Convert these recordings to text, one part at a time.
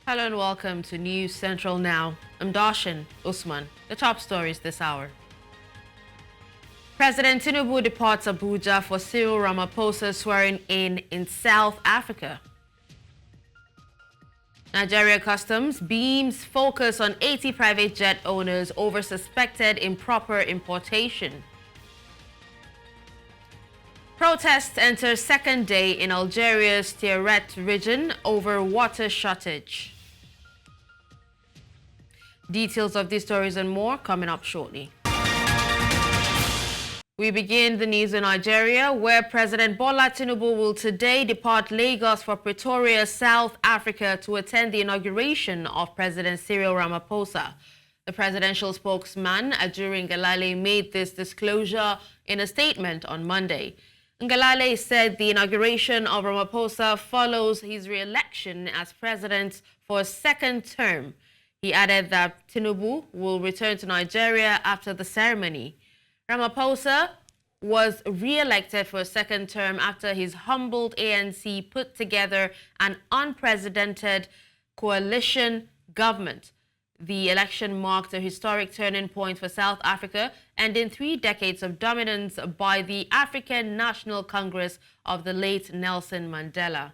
Hello and welcome to News Central Now. I'm Darshan Usman. The top stories this hour. President Tinubu departs Abuja for Cyril Ramaphosa swearing in South Africa. Nigeria Customs beams focus on 80 private jet owners over suspected improper importation. Protests enter second day in Algeria's Erupts region over water shortage. Details of these stories and more coming up shortly. We begin the news in Nigeria, where President Bola Tinubu will today depart Lagos for Pretoria, South Africa, to attend the inauguration of President Cyril Ramaphosa. The presidential spokesman, Ajuri Ngalale, made this disclosure in a statement on Monday. Ngalale said the inauguration of Ramaphosa follows his re-election as president for a second term. He added that Tinubu will return to Nigeria after the ceremony. Ramaphosa was re-elected for a second term after his humbled ANC put together an unprecedented coalition government. The election marked a historic turning point for South Africa, ending 3 decades of dominance by the African National Congress of the late Nelson Mandela.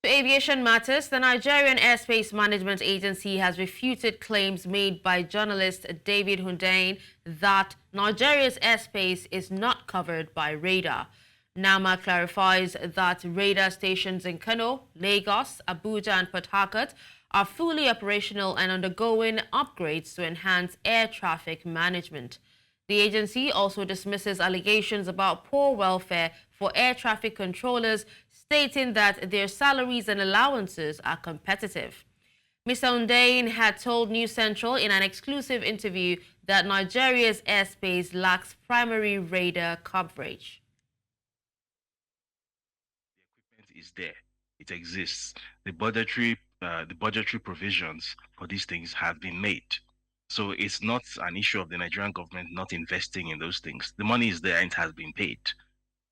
To aviation matters, the Nigerian Airspace Management Agency has refuted claims made by journalist David Hundeyin that Nigeria's airspace is not covered by radar. NAMA clarifies that radar stations in Kano, Lagos, Abuja and Port Harcourt are fully operational and undergoing upgrades to enhance air traffic management. The agency also dismisses allegations about poor welfare for air traffic controllers, stating that their salaries and allowances are competitive. Mr. Hundeyin had told News Central in an exclusive interview that Nigeria's airspace lacks primary radar coverage. The equipment is there. It exists. The budgetary provisions for these things have been made. So it's not an issue of the Nigerian government not investing in those things. The money is there and it has been paid.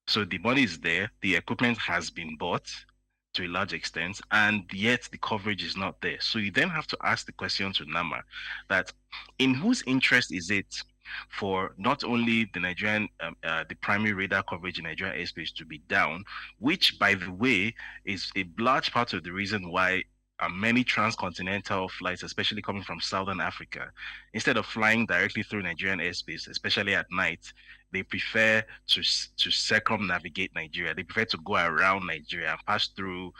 So the money is there, the equipment has been bought to a large extent, and yet the coverage is not there. So you then have to ask the question to NAMA that in whose interest is it for not only the Nigerian, the primary radar coverage in Nigerian airspace to be down, which, by the way, is a large part of the reason why many transcontinental flights, especially coming from Southern Africa, instead of flying directly through Nigerian airspace, especially at night, they prefer to circumnavigate Nigeria. They prefer to go around Nigeria and pass through,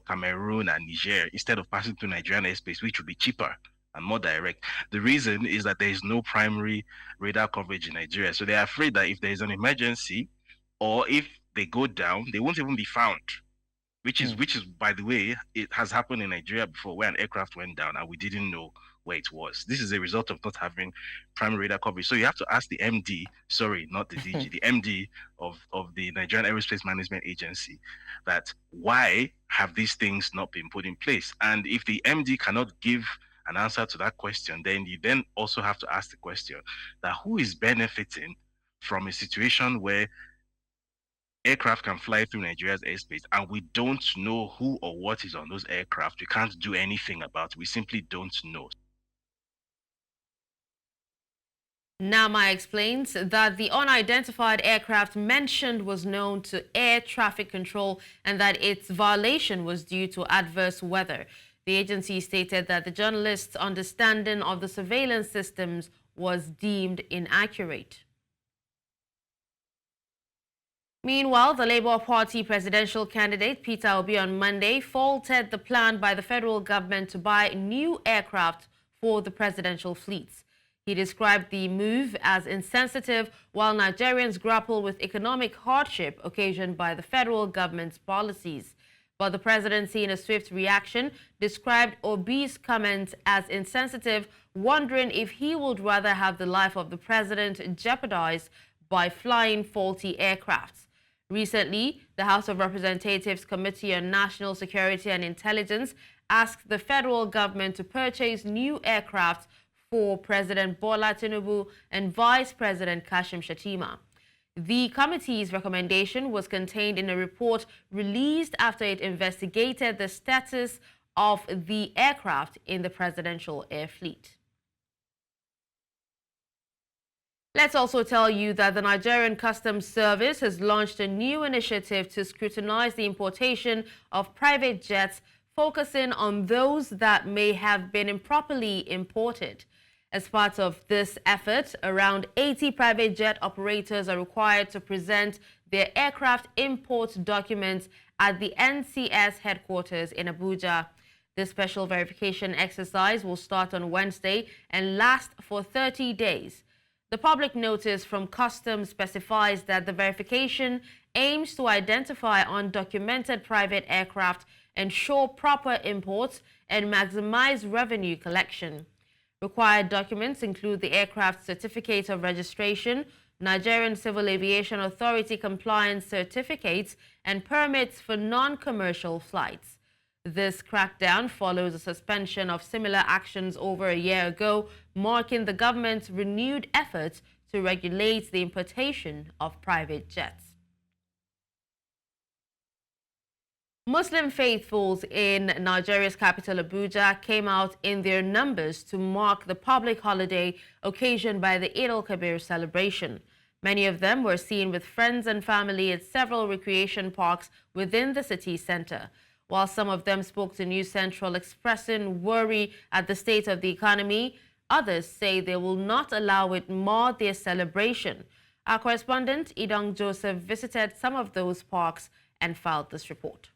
Cameroon and Niger instead of passing through Nigerian airspace, which would be cheaper and more direct. The reason is that there is no primary radar coverage in Nigeria. So they're afraid that if there is an emergency or if they go down, they won't even be found. Which is, by the way, it has happened in Nigeria before where an aircraft went down and we didn't know where it was. This is a result of not having primary radar coverage. So you have to ask the MD, sorry, not the DG, the MD of the Nigerian Aerospace Management Agency, that why have these things not been put in place? And if the MD cannot give an answer to that question, then you then also have to ask the question that who is benefiting from a situation where aircraft can fly through Nigeria's airspace and we don't know who or what is on those aircraft. We can't do anything about it. We simply don't know. NAMA explains that the unidentified aircraft mentioned was known to air traffic control and that its violation was due to adverse weather. The agency stated that the journalist's understanding of the surveillance systems was deemed inaccurate. Meanwhile, the Labour Party presidential candidate Peter Obi on Monday faulted the plan by the federal government to buy new aircraft for the presidential fleets. He described the move as insensitive while Nigerians grapple with economic hardship occasioned by the federal government's policies. But the presidency, in a swift reaction, described Obi's comments as insensitive, wondering if he would rather have the life of the president jeopardized by flying faulty aircrafts. Recently, the House of Representatives Committee on National Security and Intelligence asked the federal government to purchase new aircraft for President Bola Tinubu and Vice President Kashim Shettima. The committee's recommendation was contained in a report released after it investigated the status of the aircraft in the presidential air fleet. Let's also tell you that the Nigerian Customs Service has launched a new initiative to scrutinize the importation of private jets, focusing on those that may have been improperly imported. As part of this effort, around 80 private jet operators are required to present their aircraft import documents at the NCS headquarters in Abuja. This special verification exercise will start on Wednesday and last for 30 days. The public notice from Customs specifies that the verification aims to identify undocumented private aircraft, ensure proper imports, and maximize revenue collection. Required documents include the aircraft certificate of registration, Nigerian Civil Aviation Authority compliance certificates, and permits for non-commercial flights. This crackdown follows a suspension of similar actions over a year ago, marking the government's renewed efforts to regulate the importation of private jets. Muslim faithfuls in Nigeria's capital Abuja came out in their numbers to mark the public holiday occasioned by the al-Kabir celebration. Many of them were seen with friends and family at several recreation parks within the city center. While some of them spoke to News Central expressing worry at the state of the economy, others say they will not allow it mar their celebration. Our correspondent, Idong Joseph, visited some of those parks and filed this report.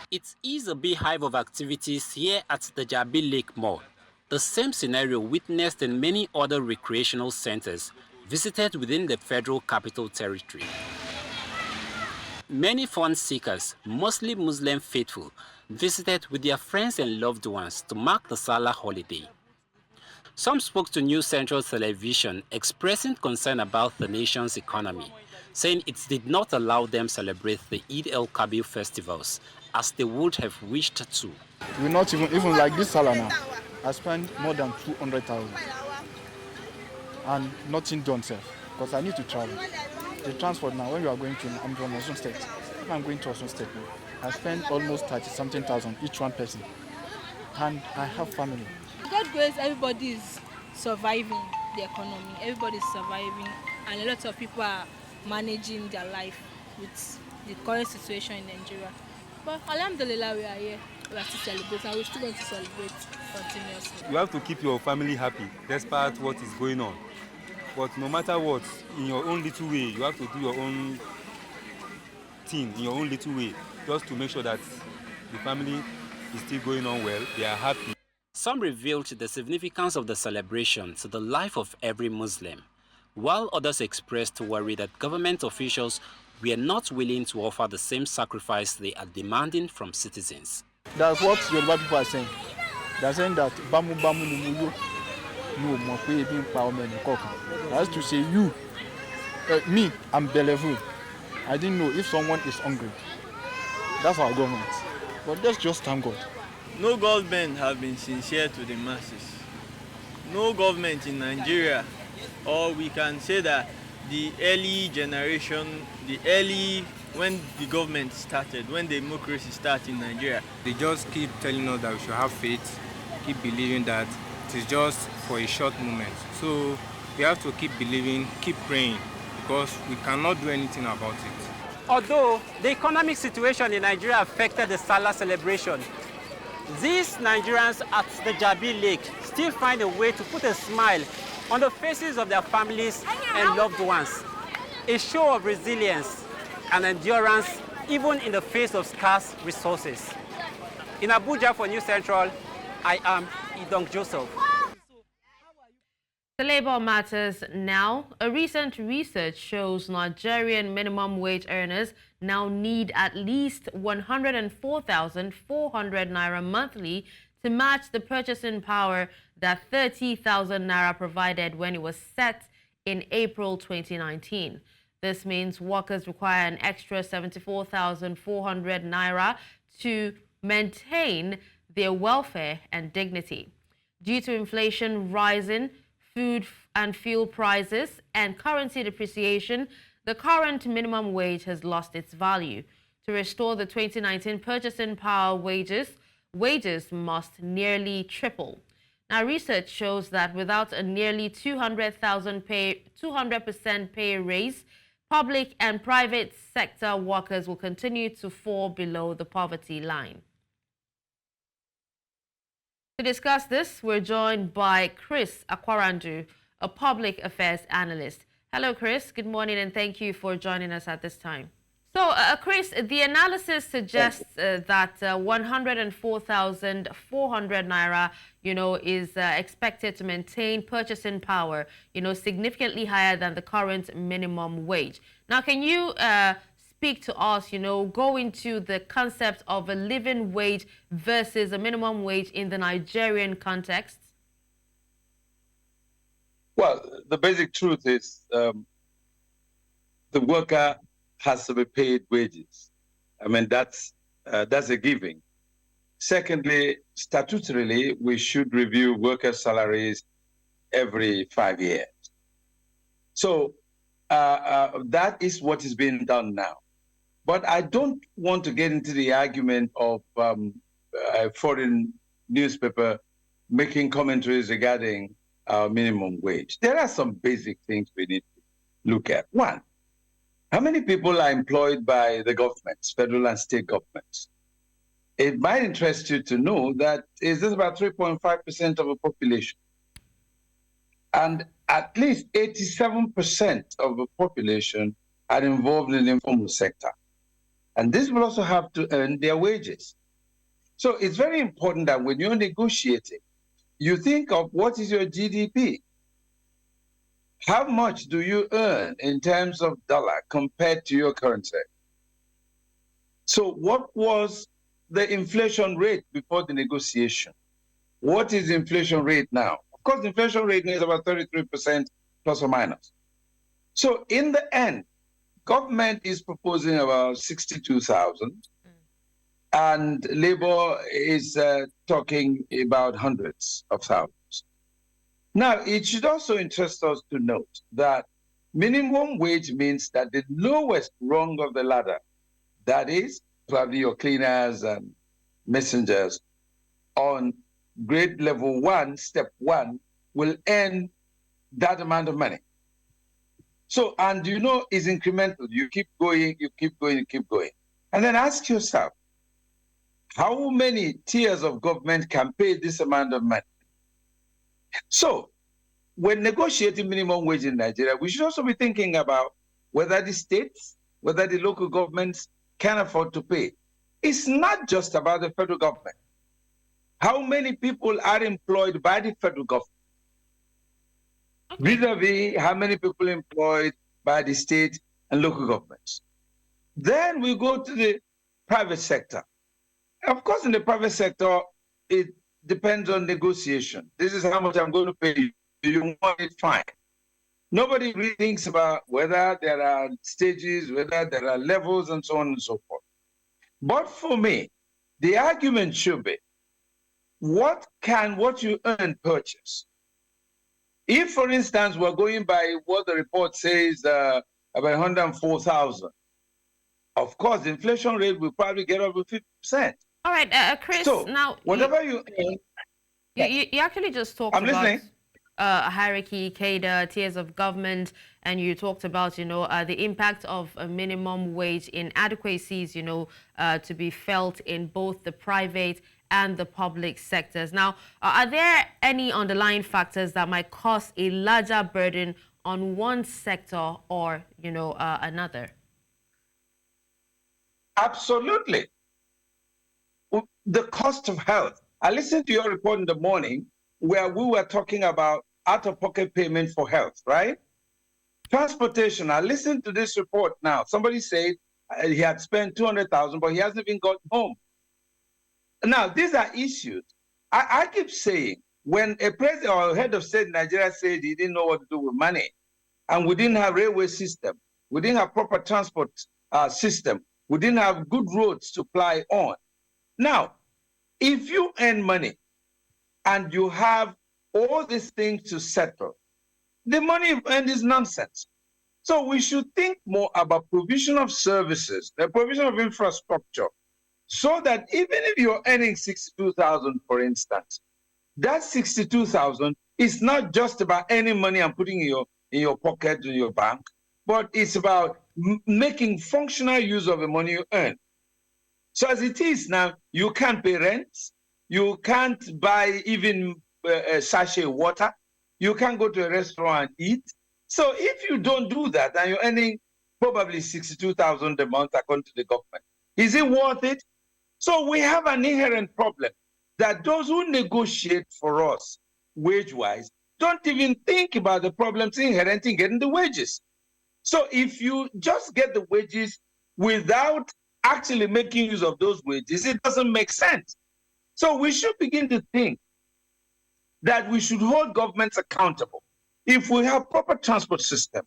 It is a beehive of activities here at the Jabi Lake Mall. The same scenario witnessed in many other recreational centers visited within the Federal Capital Territory. Many fun seekers, mostly Muslim faithful, visited with their friends and loved ones to mark the Salah holiday. Some spoke to News Central Television expressing concern about the nation's economy, saying it did not allow them celebrate the Eid al-Kabir festivals as they would have wished to. We're not even like this Salah now. I spent more than 200,000 and nothing done, sir, because I need to travel. The transport now, when we are going to, I'm from Osun State. If I'm going to Osun State, I spend almost 30-something thousand each one person. And I have family. God grace, everybody is surviving the economy. Everybody is surviving, and a lot of people are managing their life with the current situation in Nigeria. But alhamdulillah, we are here. We are still celebrating, and we're still going to celebrate continuously. You have to keep your family happy despite what is going on. But no matter what, in your own little way, you have to do your own thing in your own little way, just to make sure that the family is still going on well, they are happy. Some revealed the significance of the celebration to the life of every Muslim, while others expressed worry that government officials were not willing to offer the same sacrifice they are demanding from citizens. That's what Yoruba people are saying. They are saying that Bamu Bamu Numuyo. That's to say you, me, I'm Bellevue. I didn't know if someone is hungry. That's our government. But let's just thank God. No government have been sincere to the masses. No government in Nigeria, or we can say that the early generation, when the government started, when the democracy started in Nigeria. They just keep telling us that we should have faith, keep believing that it is just for a short moment. So we have to keep believing, keep praying, because we cannot do anything about it. Although the economic situation in Nigeria affected the Salah celebration, these Nigerians at the Jabi Lake still find a way to put a smile on the faces of their families and loved ones. A show of resilience and endurance even in the face of scarce resources. In Abuja for News Central, I am Idong Joseph. The labor matters now. A recent research shows Nigerian minimum wage earners now need at least 104,400 naira monthly to match the purchasing power that 30,000 naira provided when it was set in April 2019. This means workers require an extra 74,400 naira to maintain their welfare and dignity. Due to inflation rising, food and fuel prices, and currency depreciation, the current minimum wage has lost its value. To to restore the 2019 purchasing power wages must nearly triple. Now, research shows that without a nearly 200% pay raise, public and private sector workers will continue to fall below the poverty line. To discuss this, we're joined by Chris Akwarandu, a public affairs analyst. Hello, Chris. Good morning, and thank you for joining us at this time. So, Chris, the analysis suggests that 104,400 naira, is expected to maintain purchasing power, significantly higher than the current minimum wage. Now, can you speak to us, go into the concept of a living wage versus a minimum wage in the Nigerian context? Well, the basic truth is the worker has to be paid wages. I mean, that's a given. Secondly, statutorily, we should review worker salaries every 5 years. So that is what is being done now. But I don't want to get into the argument of a foreign newspaper making commentaries regarding minimum wage. There are some basic things we need to look at. One, how many people are employed by the governments, federal and state governments? It might interest you to know that is this about 3.5% of the population. And at least 87% of the population are involved in the informal sector. And this will also have to earn their wages. So it's very important that when you're negotiating, you think of what is your GDP? How much do you earn in terms of dollar compared to your currency? So what was the inflation rate before the negotiation? What is the inflation rate now? Of course, the inflation rate is about 33% plus or minus. So in the end, government is proposing about 62,000, and labor is talking about hundreds of thousands. Now, it should also interest us to note that minimum wage means that the lowest rung of the ladder, that is, probably your cleaners and messengers, on grade level 1, step 1, will earn that amount of money. So, and it's incremental. You keep going, you keep going, you keep going. And then ask yourself, how many tiers of government can pay this amount of money? So, when negotiating minimum wage in Nigeria, we should also be thinking about whether the states, whether the local governments can afford to pay. It's not just about the federal government. How many people are employed by the federal government? Vis-a-vis how many people employed by the state and local governments. Then we go to the private sector. Of course, in the private sector, it depends on negotiation. This is how much I'm going to pay you. Do you want it? Fine. Nobody really thinks about whether there are stages, whether there are levels, and so on and so forth. But for me, the argument should be, what you earn purchase? If, for instance, we're going by what the report says, about 104,000, of course, the inflation rate will probably get over 50%. All right, Chris, so, now... whatever you earn... You actually just talked about hierarchy, cadre, tiers of government, and you talked about, the impact of a minimum wage inadequacies, to be felt in both the private and the public sectors. Now, are there any underlying factors that might cause a larger burden on one sector or, another? Absolutely. The cost of health. I listened to your report in the morning where we were talking about out-of-pocket payment for health, right? Transportation. I listened to this report now. Somebody said he had spent 200,000, but he hasn't even got home. Now, these are issues. I keep saying, when a president or a head of state in Nigeria said he didn't know what to do with money, and we didn't have railway system, we didn't have proper transport system, we didn't have good roads to ply on. Now, if you earn money and you have all these things to settle, the money you earned is nonsense. So we should think more about provision of services, the provision of infrastructure, so that even if you're earning 62,000, for instance, that 62,000 is not just about earning money and putting in your pocket in your bank, but it's about making functional use of the money you earn. So as it is now, you can't pay rent, you can't buy even a sachet water, you can't go to a restaurant and eat. So if you don't do that and you're earning probably 62,000 a month according to the government, is it worth it? So we have an inherent problem that those who negotiate for us wage-wise don't even think about the problems inherent in getting the wages. So if you just get the wages without actually making use of those wages, it doesn't make sense. So we should begin to think that we should hold governments accountable. If we have proper transport system,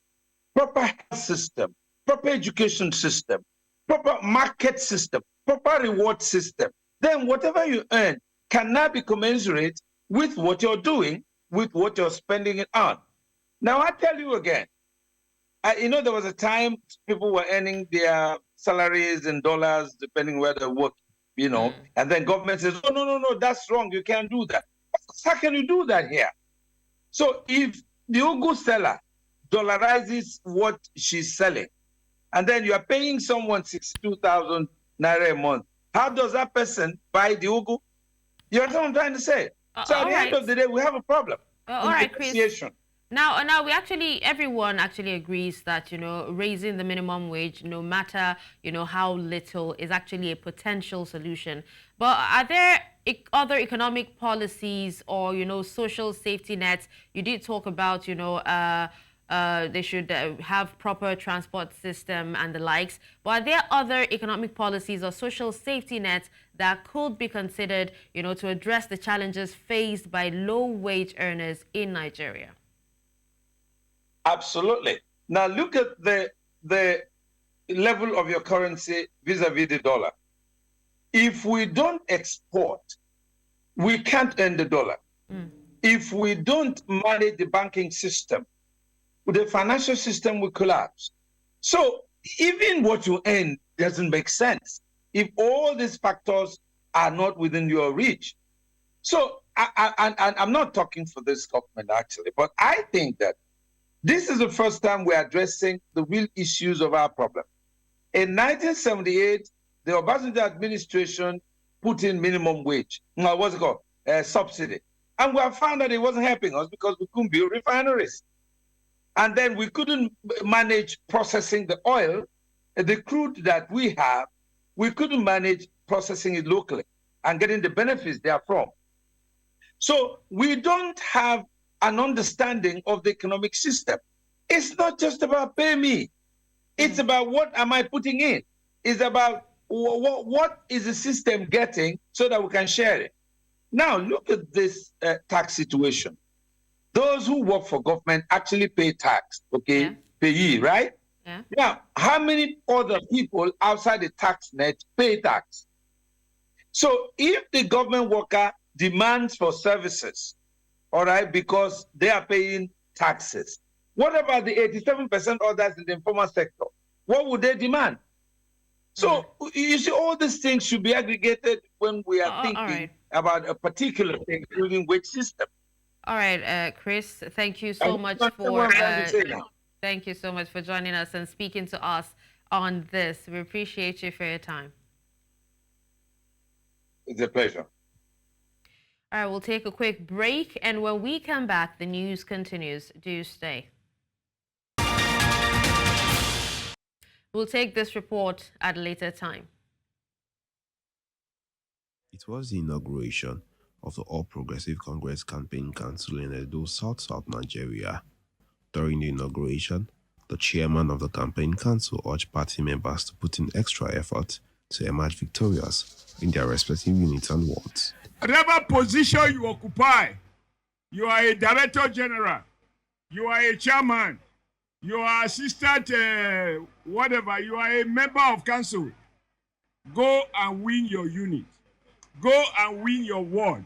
proper health system, proper education system, proper market system, proper reward system, then whatever you earn can now be commensurate with what you're doing, with what you're spending it on. Now, I tell you again, there was a time people were earning their salaries in dollars, depending where they work, and then government says, oh, no, that's wrong. You can't do that. How can you do that here? So if the ugu seller dollarizes what she's selling, and then you are paying someone 62,000 naira a month, how does that person buy the ugu? You know what I'm trying to say? So at the end of the day, we have a problem. All right, Chris. Now, everyone actually agrees that, raising the minimum wage, no matter, how little, is actually a potential solution. But are there other economic policies or, social safety nets? You did talk about, they should have proper transport system and the likes. But are there other economic policies or social safety nets that could be considered, to address the challenges faced by low-wage earners in Nigeria? Absolutely. Now look at the level of your currency vis-a-vis the dollar. If we don't export, we can't earn the dollar. If we don't manage the banking system, the financial system will collapse. So even what you earn doesn't make sense if all these factors are not within your reach. So I'm not talking for this government actually, but I think that this is the first time we're addressing the real issues of our problem. In 1978, the Obasanjo administration put in minimum wage. What's it called? Subsidy. And we have found that it wasn't helping us because we couldn't build refineries. And then we couldn't manage processing the oil, the crude that we have, we couldn't manage processing it locally and getting the benefits therefrom. So we don't have an understanding of the economic system. It's not just about pay me. It's about what am I putting in. It's about what is the system getting so that we can share it. Now, look at this tax situation. Those who work for government actually pay tax, okay? Payee, right? Yeah. Now, how many other people outside the tax net pay tax? So if the government worker demands for services, all right, because they are paying taxes, what about the 87% others in the informal sector? What would they demand? So you see, all these things should be aggregated when we are thinking about a particular thing, including wage system. All right, Chris, thank you so much thank you so much for joining us and speaking to us on this. We appreciate you for your time. It's a pleasure. All right, we'll take a quick break, and when we come back, the news continues. Do stay. We'll take this report at a later time. It was the inauguration of the All Progressive Congress Campaign Council in Edo, South Nigeria. During the inauguration, the chairman of the campaign council urged party members to put in extra effort to emerge victorious in their respective units and wards. Whatever position you occupy, you are a director general, you are a chairman, you are assistant, whatever, you are a member of council, go and win your unit. Go and win your ward.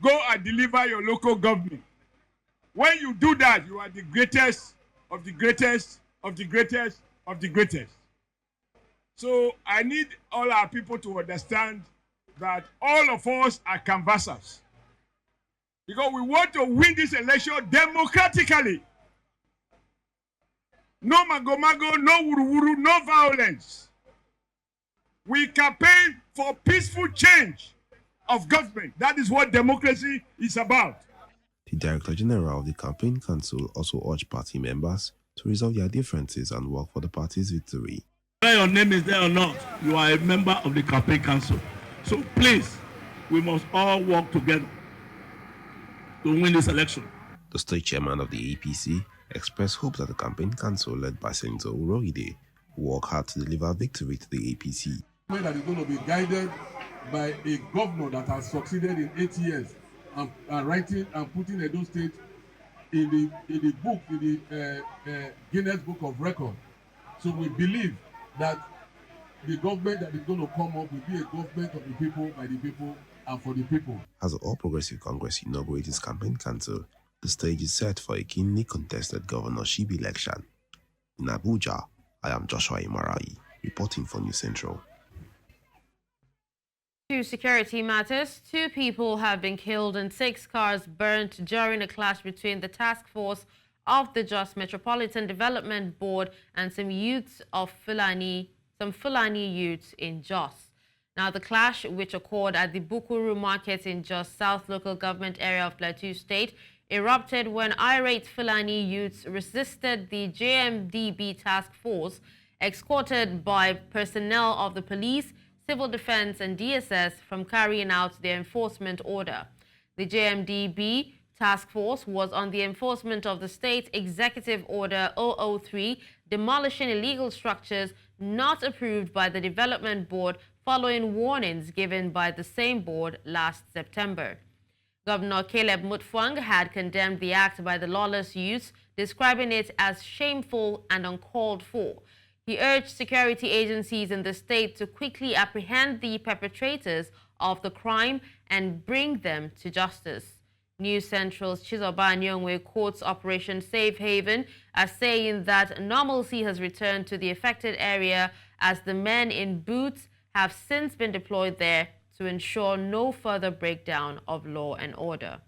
Go and deliver your local government. When you do that, you are the greatest of the greatest of the greatest of the greatest. So I need all our people to understand that all of us are canvassers, because we want to win this election democratically. No mago-mago, no wuru-wuru, no violence. We campaign for peaceful change of government. That is what democracy is about. The Director General of the Campaign Council also urged party members to resolve their differences and work for the party's victory. Whether your name is there or not, you are a member of the Campaign Council. So please, we must all work together to win this election. The state chairman of the APC expressed hope that the Campaign Council, led by Senator Urohide, will work hard to deliver victory to the APC. That is going to be guided by a governor that has succeeded in 8 years and writing and putting Edo State in the book, in the Guinness Book of Record. So we believe that the government that is going to come up will be a government of the people, by the people, and for the people. As the All Progressive Congress inaugurates its campaign council, the stage is set for a keenly contested governorship election. In Abuja, I am Joshua Imarai, reporting for News Central. To security matters, 2 people have been killed and 6 cars burnt during a clash between the task force of the Jos Metropolitan Development Board and some Fulani youths in Jos. Now, the clash, which occurred at the Bukuru Market in Jos South Local Government Area of Plateau State, erupted when irate Fulani youths resisted the JMDB task force, escorted by personnel of the police, civil defense and DSS, from carrying out their enforcement order. The JMDB task force was on the enforcement of the State Executive Order 003, demolishing illegal structures not approved by the Development Board following warnings given by the same board last September. Governor Caleb Mutfwang had condemned the act by the lawless youths, describing it as shameful and uncalled for. He urged security agencies in the state to quickly apprehend the perpetrators of the crime and bring them to justice. News Central's Chizoba Nyongwe quotes Operation Safe Haven as saying that normalcy has returned to the affected area as the men in boots have since been deployed there to ensure no further breakdown of law and order.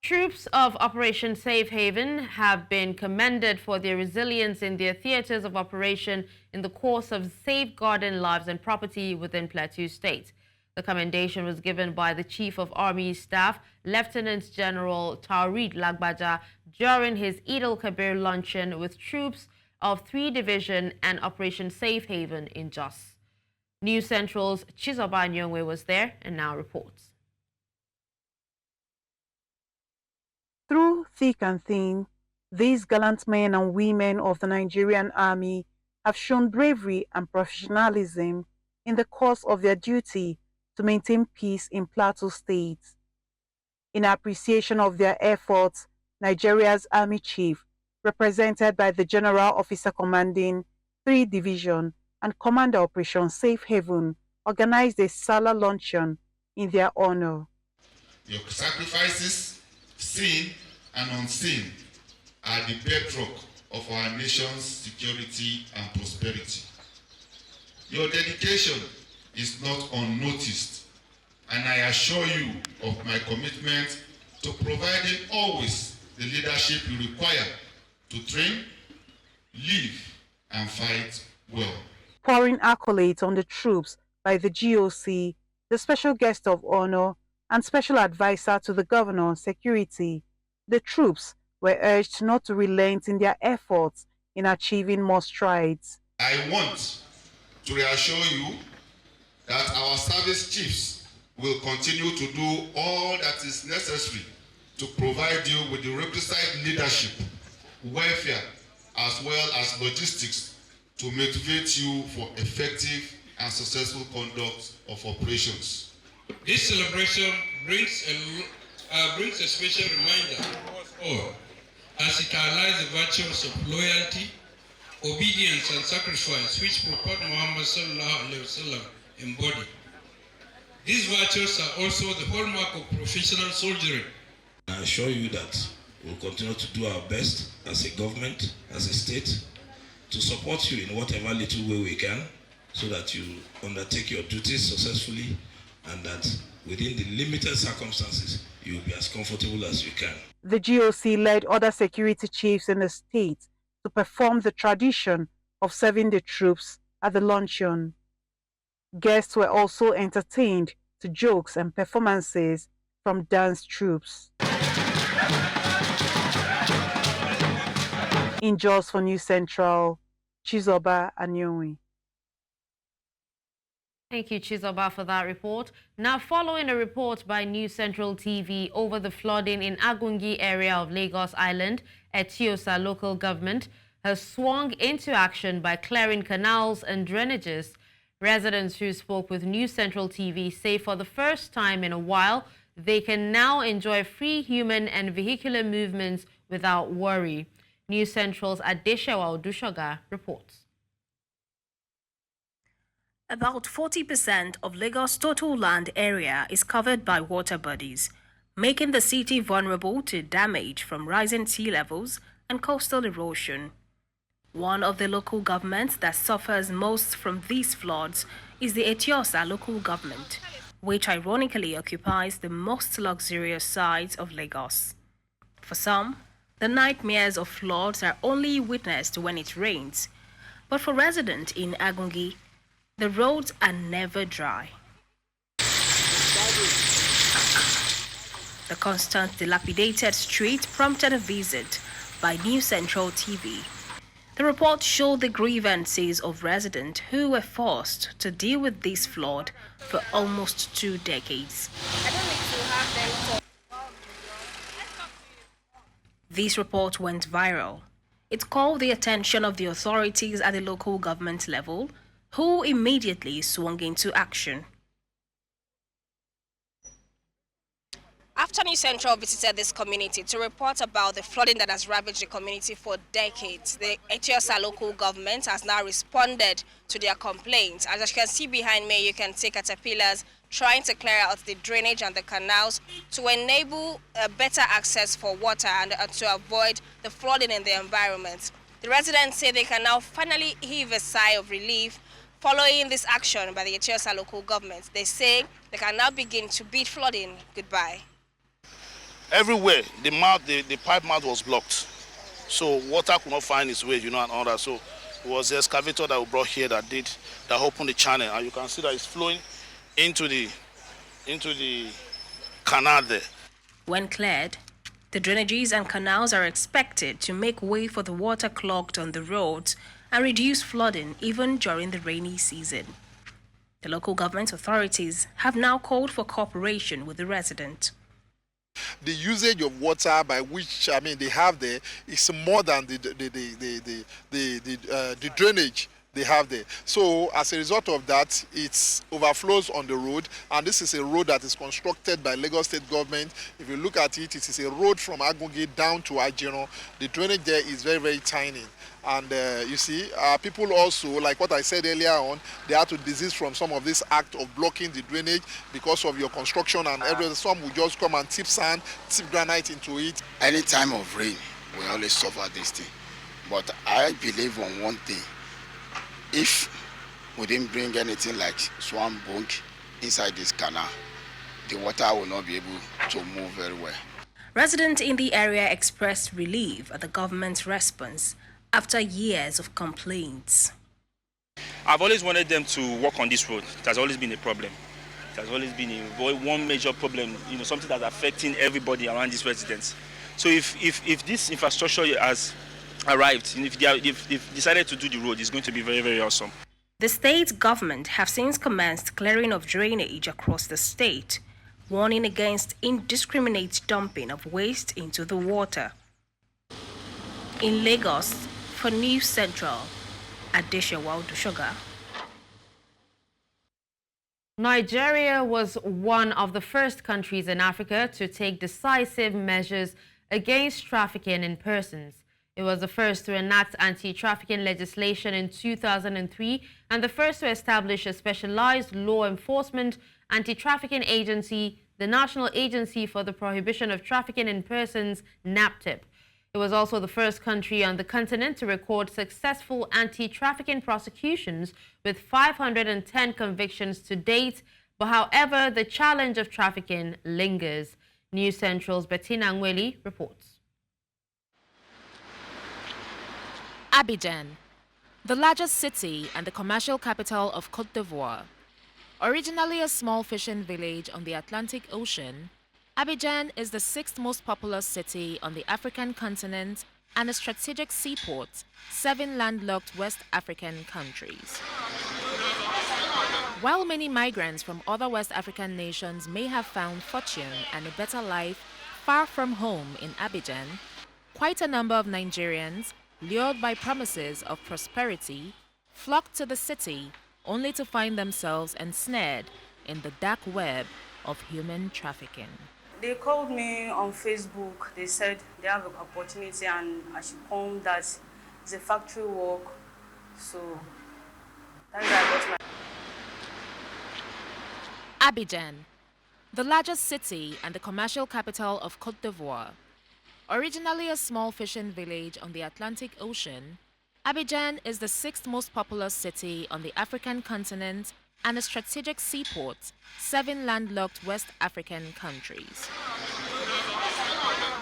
Troops of Operation Safe Haven have been commended for their resilience in their theaters of operation in the course of safeguarding lives and property within Plateau State. The commendation was given by the Chief of Army Staff, Lieutenant General Taurid Lagbaja, during his al-Kabir luncheon with troops of 3 Division and Operation Safe Haven in Jos. News Central's Chizoba Nyongwe was there and now reports. Through thick and thin, these gallant men and women of the Nigerian Army have shown bravery and professionalism in the course of their duty to maintain peace in Plateau State. In appreciation of their efforts, Nigeria's Army Chief, represented by the General Officer Commanding 3 Division and Commander Operation Safe Haven, organized a Sala luncheon in their honor. Your sacrifices, seen and unseen, are the bedrock of our nation's security and prosperity. Your dedication is not unnoticed, and I assure you of my commitment to providing always the leadership you require to train, live, and fight well. Pouring accolades on the troops by the GOC, the special guest of honor, and special advisor to the governor on security, the troops were urged not to relent in their efforts in achieving more strides. I want to reassure you that our service chiefs will continue to do all that is necessary to provide you with the requisite leadership, welfare, as well as logistics to motivate you for effective and successful conduct of operations. This celebration brings a special reminder to us all as it highlights the virtues of loyalty, obedience, and sacrifice which Prophet Muhammad ﷺ embodied. These virtues are also the hallmark of professional soldiering. I assure you that We'll continue to do our best as a government, as a state, to support you in whatever little way we can, so that you undertake your duties successfully and that within the limited circumstances, you'll be as comfortable as you can. The GOC led other security chiefs in the state to perform the tradition of serving the troops at the luncheon. Guests were also entertained to jokes and performances from dance troupes. In Jos for News Central, Chizoba Anyowi. Thank you, Chizoba, for that report. Now, following a report by News Central TV over the flooding in Agungi area of Lagos Island, Etiosa local government has swung into action by clearing canals and drainages. Residents who spoke with News Central TV say for the first time in a while, they can now enjoy free human and vehicular movements without worry. News Central's Adeshawa Odushoga reports. About 40% of Lagos' total land area is covered by water bodies, making the city vulnerable to damage from rising sea levels and coastal erosion. One of the local governments that suffers most from these floods is the Etiosa local government, which ironically occupies the most luxurious sides of Lagos. For some, the nightmares of floods are only witnessed when it rains, but for residents in Agungi, the roads are never dry. The constant dilapidated street prompted a visit by News Central TV. The report showed the grievances of residents who were forced to deal with this flood for almost 2 decades. This report went viral. It called the attention of the authorities at the local government level, who immediately swung into action. After News Central visited this community to report about the flooding that has ravaged the community for decades, the Etiosa local government has now responded to their complaints. As you can see behind me, you can see caterpillars trying to clear out the drainage and the canals to enable better access for water and to avoid the flooding in the environment. The residents say they can now finally heave a sigh of relief following this action by the Etiosa local government. They say they can now begin to bid flooding goodbye. Everywhere, the pipe mouth was blocked. So water could not find its way, and all that. So it was the excavator that we brought here that opened the channel. And you can see that it's flowing into the canal there. When cleared, the drainages and canals are expected to make way for the water clogged on the roads and reduce flooding even during the rainy season. The local government authorities have now called for cooperation with the resident. The usage of water by which they have there is more than the drainage they have there. So as a result of that, it overflows on the road, and this is a road that is constructed by Lagos State government. If you look at it, it is a road from Agungi down to Algerian. The drainage there is very, very tiny. And you see, people also, like what I said earlier on, they have to desist from some of this act of blocking the drainage because of your construction and everything. Some will just come and tip sand, tip granite into it. Any time of rain, we always suffer this thing. But I believe on one thing. If we didn't bring anything like swamp bunk inside this canal, the water will not be able to move very well. Residents in the area expressed relief at the government's response after years of complaints. I've always wanted them to work on this road. It has always been a problem. It has always been one major problem, something that's affecting everybody around these residents. So if this infrastructure has arrived, and if they've decided to do the road, it's going to be very, very awesome. The state government have since commenced clearing of drainage across the state, warning against indiscriminate dumping of waste into the water. In Lagos, for News Central, Adeshawa Odushoga. Nigeria was one of the first countries in Africa to take decisive measures against trafficking in persons. It was the first to enact anti-trafficking legislation in 2003 and the first to establish a specialized law enforcement anti-trafficking agency the National Agency for the Prohibition of Trafficking in Persons, NAPTIP. It was also the first country on the continent to record successful anti-trafficking prosecutions with 510 convictions to date. But however, the challenge of trafficking lingers. News Central's Bettina Ngweli reports. Abidjan, the largest city and the commercial capital of Côte d'Ivoire. Originally a small fishing village on the Atlantic Ocean, Abidjan is the sixth most populous city on the African continent and a strategic seaport serving landlocked West African countries. While many migrants from other West African nations may have found fortune and a better life far from home in Abidjan, quite a number of Nigerians, lured by promises of prosperity, flocked to the city only to find themselves ensnared in the dark web of human trafficking. They called me on Facebook. They said they have an opportunity and I should come, that it's a factory work. So that's why I got my... Abidjan, the largest city and the commercial capital of Côte d'Ivoire. Originally a small fishing village on the Atlantic Ocean, Abidjan is the sixth most populous city on the African continent and a strategic seaport serving landlocked West African countries.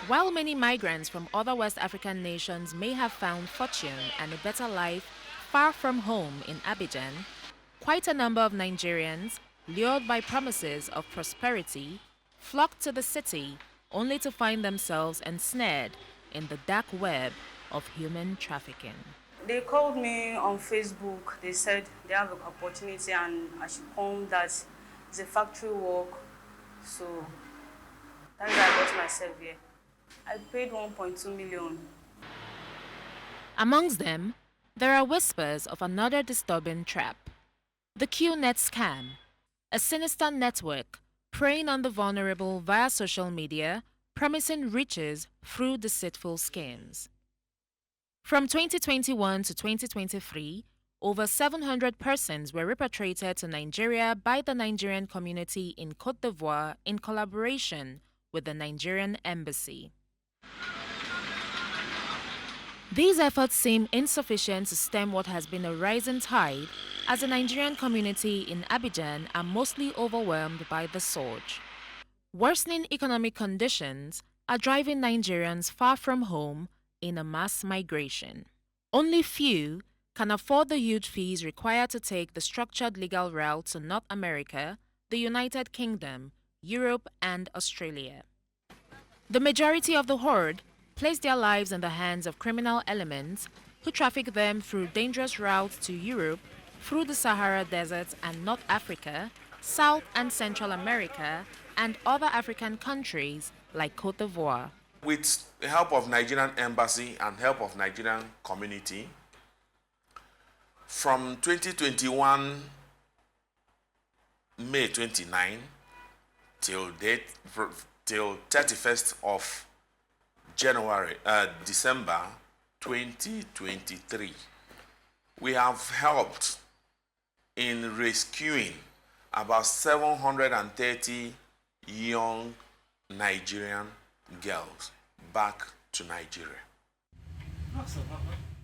While many migrants from other West African nations may have found fortune and a better life far from home in Abidjan, quite a number of Nigerians, lured by promises of prosperity, flocked to the city only to find themselves ensnared in the dark web of human trafficking. They called me on Facebook. They said they have an opportunity and I should come, that it's a factory work. So that's why I got myself here. I paid 1.2 million. Amongst them, there are whispers of another disturbing trap. The QNet scam, a sinister network preying on the vulnerable via social media, promising riches through deceitful schemes. From 2021 to 2023, over 700 persons were repatriated to Nigeria by the Nigerian community in Côte d'Ivoire in collaboration with the Nigerian embassy. These efforts seem insufficient to stem what has been a rising tide, as the Nigerian community in Abidjan are mostly overwhelmed by the surge. Worsening economic conditions are driving Nigerians far from home in a mass migration. Only few can afford the huge fees required to take the structured legal route to North America, the United Kingdom, Europe, and Australia. The majority of the horde place their lives in the hands of criminal elements who traffic them through dangerous routes to Europe, through the Sahara Desert and North Africa, South and Central America, and other African countries like Côte d'Ivoire. With the help of Nigerian embassy and help of Nigerian community, from 2021 May 29 till 31st of December 2023, we have helped in rescuing about 730 young Nigerian girls back to Nigeria.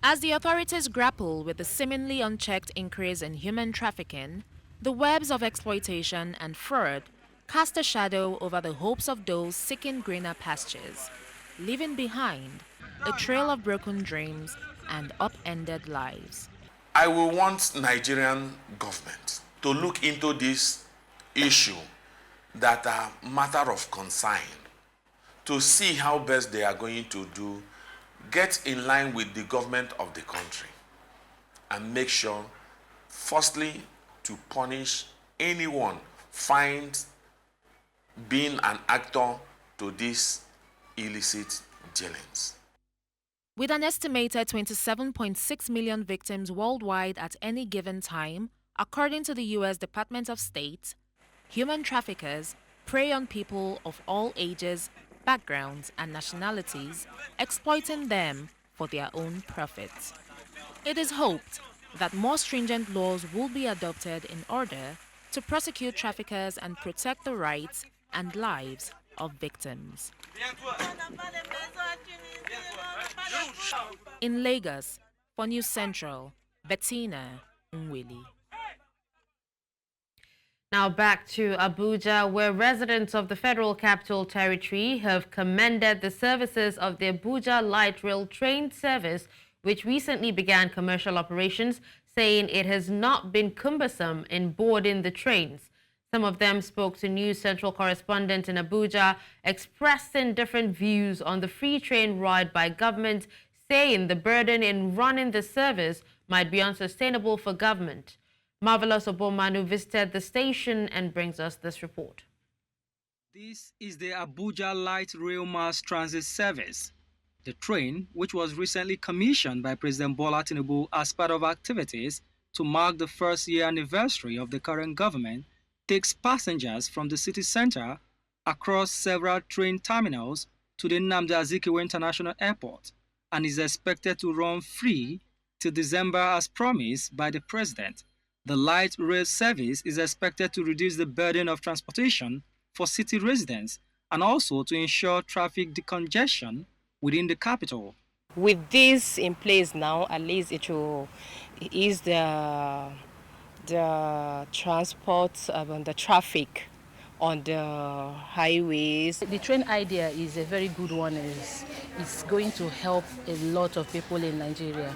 As the authorities grapple with the seemingly unchecked increase in human trafficking, the webs of exploitation and fraud cast a shadow over the hopes of those seeking greener pastures, leaving behind a trail of broken dreams and upended lives. I will want Nigerian government to look into this issue that are matter of concern, to see how best they are going to do, get in line with the government of the country, and make sure, firstly, to punish anyone finds being an actor to these illicit dealings. With an estimated 27.6 million victims worldwide at any given time, according to the U.S. Department of State, human traffickers prey on people of all ages, backgrounds, and nationalities, exploiting them for their own profits. It is hoped that more stringent laws will be adopted in order to prosecute traffickers and protect the rights and lives of victims. In Lagos, for News Central, Bettina Nweli. Now back to Abuja, where residents of the Federal Capital Territory have commended the services of the Abuja Light Rail train service, which recently began commercial operations, saying it has not been cumbersome in boarding the trains. Some of them spoke to News Central correspondent in Abuja, expressing different views on the free train ride by government, saying the burden in running the service might be unsustainable for government. Marvelous Obomanu visited the station and brings us this report. This is the Abuja Light Rail Mass Transit Service. The train, which was recently commissioned by President Bola Tinubu as part of activities to mark the first-year anniversary of the current government, takes passengers from the city center across several train terminals to the Nnamdi Azikiwe International Airport and is expected to run free till December as promised by the president. The light rail service is expected to reduce the burden of transportation for city residents and also to ensure traffic decongestion within the capital. With this in place now, at least it will ease the transport, the traffic on the highways. The train idea is a very good one. It's going to help a lot of people in Nigeria,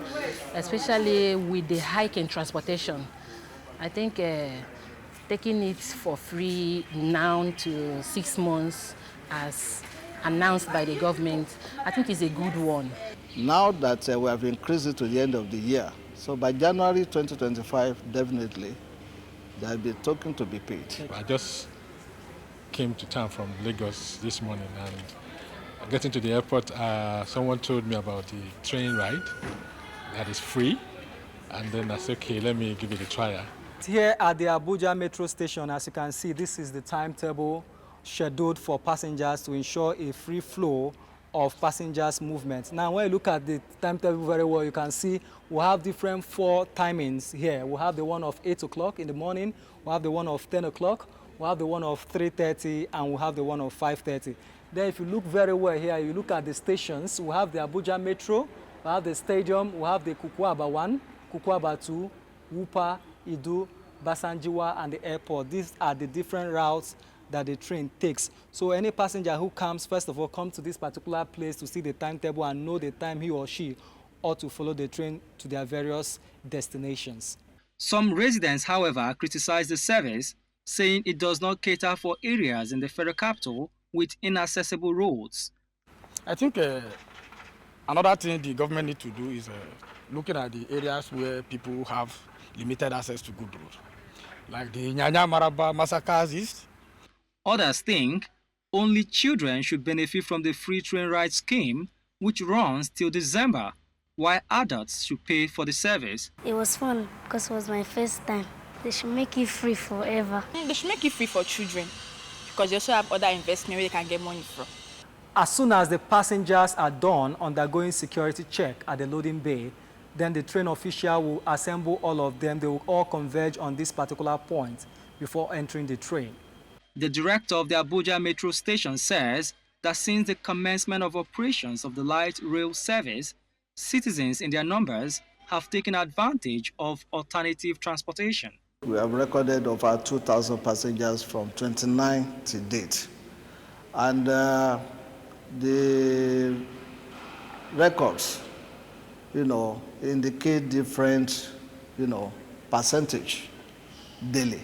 especially with the hike in transportation. I think taking it for free now to 6 months as announced by the government, I think is a good one. Now that we have increased it to the end of the year, so by January 2025, definitely, there will be a token to be paid. I just came to town from Lagos this morning, and getting to the airport, someone told me about the train ride that is free, and then I said, okay, let me give it a try. Here at the Abuja Metro Station, as you can see, this is the timetable scheduled for passengers to ensure a free flow of passengers' movement. Now, when you look at the timetable very well, you can see we have different 4 timings here. We have the one of 8 o'clock in the morning, we have the one of 10 o'clock, we have the one of 3:30, and we have the one of 5:30. Then if you look very well here, you look at the stations, we have the Abuja Metro, we have the stadium, we have the Kukwaba 1, Kukwaba 2, Wupa, Idu, Basanjiwa, and the airport. These are the different routes that the train takes. So any passenger who comes, first of all, come to this particular place to see the timetable and know the time he or she ought to follow the train to their various destinations. Some residents, however, criticize the service, saying it does not cater for areas in the federal capital with inaccessible roads. I think another thing the government needs to do is looking at the areas where people have limited access to good roads, like the Nyanya Maraba massacres East. Others think only children should benefit from the free train ride scheme, which runs till December, while adults should pay for the service. It was fun because it was my first time. They should make it free forever. They should make it free for children because they also have other investments where they can get money from. As soon as the passengers are done undergoing security check at the loading bay, then the train official will assemble all of them. They will all converge on this particular point before entering the train. The director of the Abuja Metro Station says that since the commencement of operations of the light rail service, citizens in their numbers have taken advantage of alternative transportation. We have recorded over 2,000 passengers from 29 to date. And the records, indicate different, percentage daily.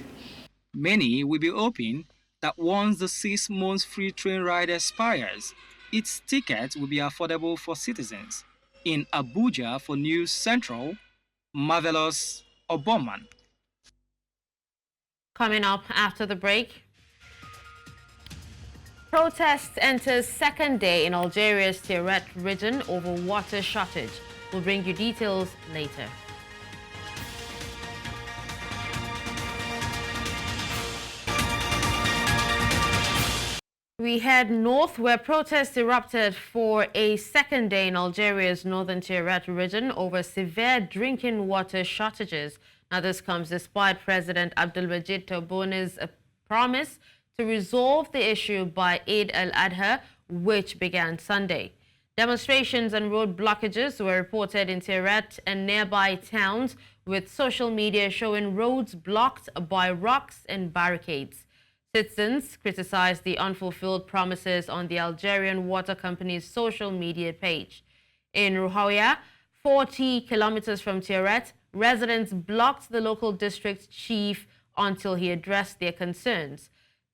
Many will be hoping that once the 6 months free train ride expires, its ticket will be affordable for citizens. In Abuja for News Central, Marvelous Oboman. Coming up after the break, protest enters second day in Algeria's Erupts region over water shortage. We'll bring you details later. We head north, where protests erupted for a second day in Algeria's northern Erupts region over severe drinking water shortages. Now, this comes despite President Abdelmadjid Tebbounne's promise to resolve the issue by Eid al-Adha, which began Sunday. Demonstrations and road blockages were reported in Erupts and nearby towns, with social media showing roads blocked by rocks and barricades. Citizens criticized the unfulfilled promises on the Algerian water company's social media page. In Ruhaya, 40 kilometers from Erupts, residents blocked the local district chief until he addressed their concerns.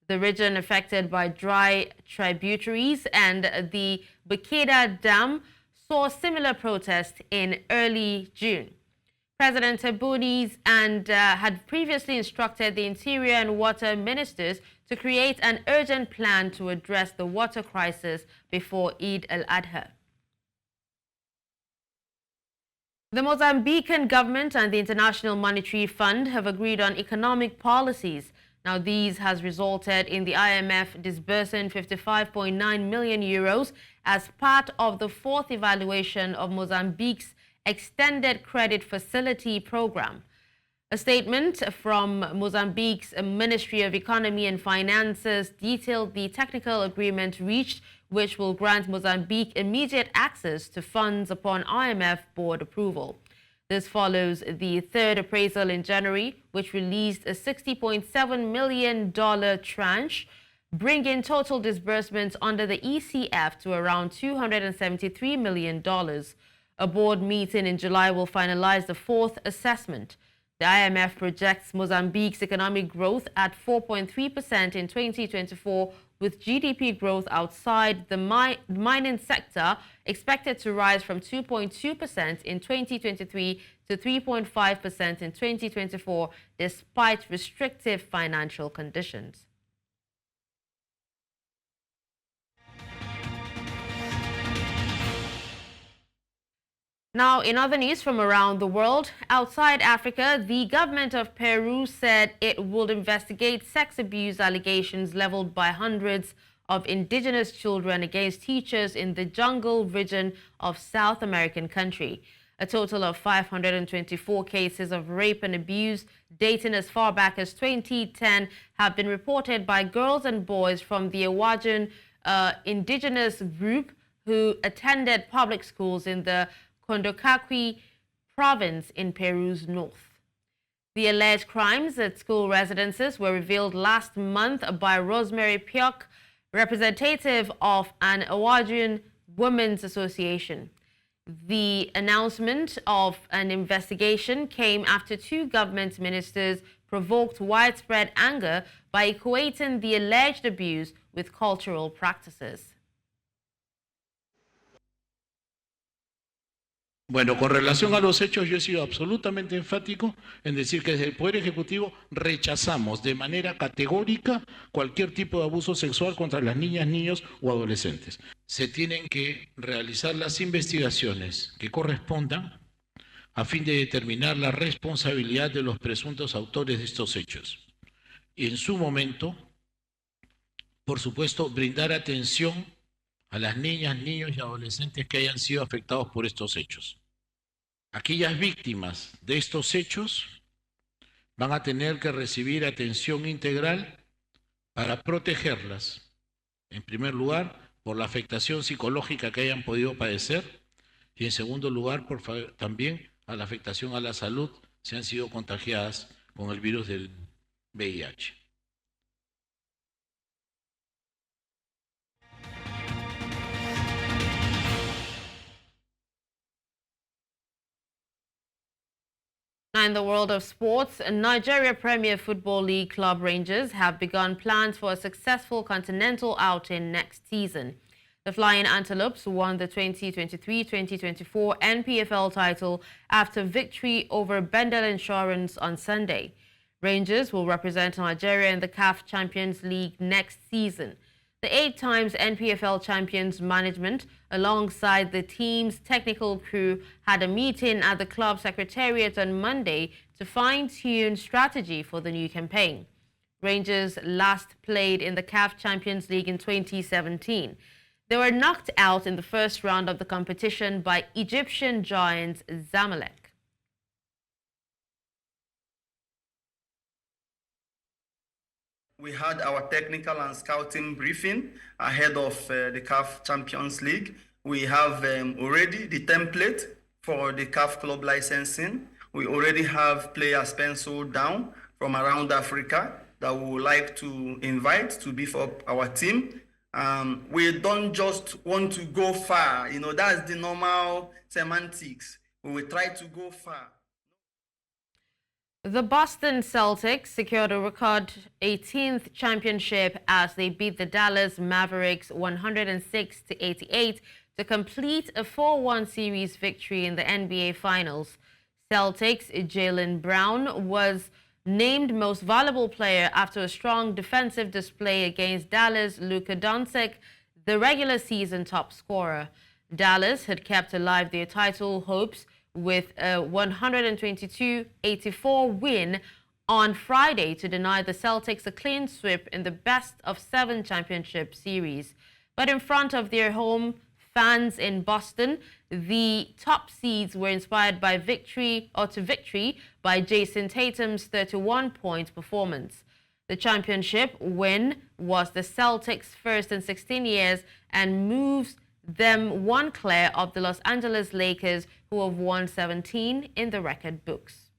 The region affected by dry tributaries and the Bakeda Dam saw similar protests in early June. President Tinubu had previously instructed the Interior and Water Ministers to create an urgent plan to address the water crisis before Eid al-Adha. The Mozambican government and the International Monetary Fund have agreed on economic policies. Now, these has resulted in the IMF disbursing 55.9 million euros as part of the fourth evaluation of Mozambique's extended credit facility program. A statement from Mozambique's Ministry of Economy and Finances detailed the technical agreement reached, which will grant Mozambique immediate access to funds upon IMF board approval. This follows the third appraisal in January, which released a $60.7 million tranche, bringing total disbursements under the ECF to around $273 million. A board meeting in July will finalize the fourth assessment. The IMF projects Mozambique's economic growth at 4.3% in 2024, with GDP growth outside the mining sector expected to rise from 2.2% in 2023 to 3.5% in 2024, despite restrictive financial conditions. Now, in other news from around the world, outside Africa, the government of Peru said it would investigate sex abuse allegations leveled by hundreds of indigenous children against teachers in the jungle region of South American country. A total of 524 cases of rape and abuse dating as far back as 2010 have been reported by girls and boys from the Aviation indigenous group who attended public schools in the Condorcaqui province in Peru's north. The alleged crimes at school residences were revealed last month by Rosemary Pioch, representative of an Aviation Women's Association. The announcement of an investigation came after two government ministers provoked widespread anger by equating the alleged abuse with cultural practices. Bueno, con relación a los hechos, yo he sido absolutamente enfático en decir que desde el Poder Ejecutivo rechazamos de manera categórica cualquier tipo de abuso sexual contra las niñas, niños o adolescentes. Se tienen que realizar las investigaciones que correspondan a fin de determinar la responsabilidad de los presuntos autores de estos hechos. Y en su momento, por supuesto, brindar atención a las niñas, niños y adolescentes que hayan sido afectados por estos hechos. Aquellas víctimas de estos hechos van a tener que recibir atención integral para protegerlas, en primer lugar, por la afectación psicológica que hayan podido padecer y en segundo lugar, también a la afectación a la salud si han sido contagiadas con el virus del VIH. Now, in the world of sports, Nigeria Premier Football League club Rangers have begun plans for a successful continental outing next season. The Flying Antelopes won the 2023-2024 NPFL title after victory over Bendel Insurance on Sunday. Rangers will represent Nigeria in the CAF Champions League next season. The 8 times NPFL champions management, alongside the team's technical crew, had a meeting at the club secretariat on Monday to fine-tune strategy for the new campaign. Rangers last played in the CAF Champions League in 2017. They were knocked out in the first round of the competition by Egyptian giants Zamalek. We had our technical and scouting briefing ahead of the CAF Champions League. We have already the template for the CAF club licensing. We already have players penciled down from around Africa that we would like to invite to beef up our team. We don't just want to go far, that's the normal semantics. We will try to go far. The Boston Celtics secured a record 18th championship as they beat the Dallas Mavericks 106-88 to complete a 4-1 series victory in the NBA Finals. Celtics' Jaylen Brown was named most valuable player after a strong defensive display against Dallas' Luka Doncic, the regular season top scorer. Dallas had kept alive their title hopes with a 122-84 win on Friday to deny the Celtics a clean sweep in the best-of-7 championship series. But in front of their home fans in Boston, the top seeds were inspired by victory by Jason Tatum's 31-point performance. The championship win was the Celtics' first in 16 years and moves them one clear of the Los Angeles Lakers, who have won 17 in the record books.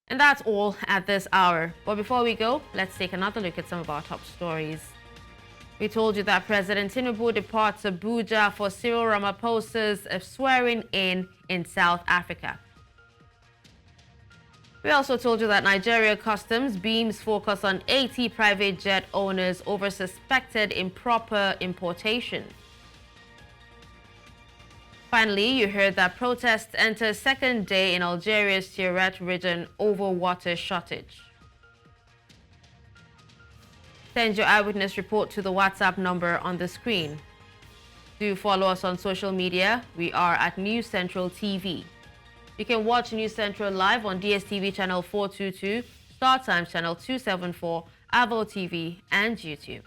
And that's all at this hour. But before we go, let's take another look at some of our top stories. We told you that President Tinubu departs Abuja for Cyril Ramaphosa's swearing in South Africa. We also told you that Nigeria Customs beams focus on 80 private jet owners over suspected improper importation. Finally, you heard that protests enter second day in Algeria's Erupts region over water shortage. Send your eyewitness report to the WhatsApp number on the screen. Do follow us on social media. We are at News Central TV. You can watch News Central live on DSTV channel 422, Star Times channel 274, Avo TV, and YouTube.